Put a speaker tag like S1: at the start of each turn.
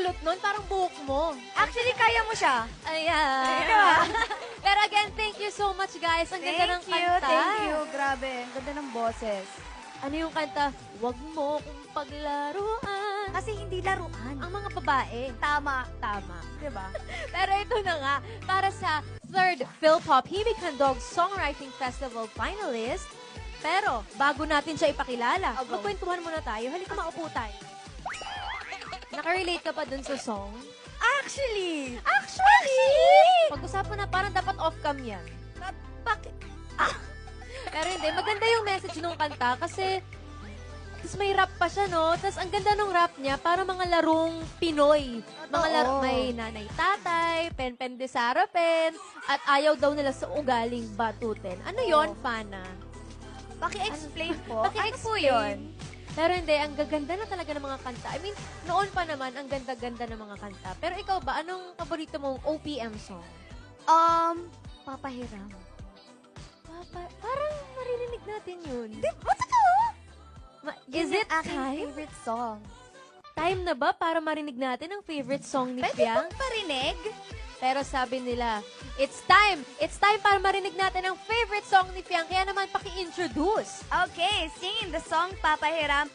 S1: kulot nun, parang buhok mo.
S2: Actually, kaya mo siya.
S1: Ayan. Pero again, thank you so much, guys. Ang ganda ng kanta.
S2: Thank you. Grabe. Ang ganda ng boses.
S1: Ano yung kanta? Huwag mo kong paglaruan.
S2: Kasi hindi laruan.
S1: Ang mga babae.
S2: Tama.
S1: Tama.
S2: Diba?
S1: Pero ito na nga, para sa 3rd Philpop Himig Handog Songwriting Festival finalist. Pero, bago natin siya ipakilala, magkwentuhan muna tayo. Halika, maupo tayo. Nakarelate ka pa dun sa song?
S2: Actually!
S1: Pag-usapan na, parang dapat off-cam yan.
S2: Bakit?
S1: Pero hindi, maganda yung message nung kanta kasi tapos may rap pa siya, no? Tapos ang ganda nung rap niya, para mga larong Pinoy. Mga laro, may nanay-tatay, pen-pen de sarapen, at ayaw daw nila sa ugaling batutin. Ano yon, Fana?
S2: Paki-explain po.
S1: Paki-explain.
S2: Ano po yun?
S1: Pero hindi, ang gaganda na talaga ng mga kanta. I mean, noon pa naman, ang ganda-ganda ng mga kanta. Pero ikaw ba, anong paborito mong OPM song?
S2: Papahiram.
S1: Parang maririnig natin yun.
S2: What totoo?
S1: Is
S2: Yun
S1: it
S2: yung aking
S1: time?
S2: favorite song.
S1: Time na ba para marinig natin ang favorite song ni
S2: Pwede
S1: Piang?
S2: bang parinig?
S1: Pero sabi nila, it's time! It's time para marinig natin ang favorite song ni Piang. Kaya naman, paki-introduce.
S2: Okay, singing the song Papahiram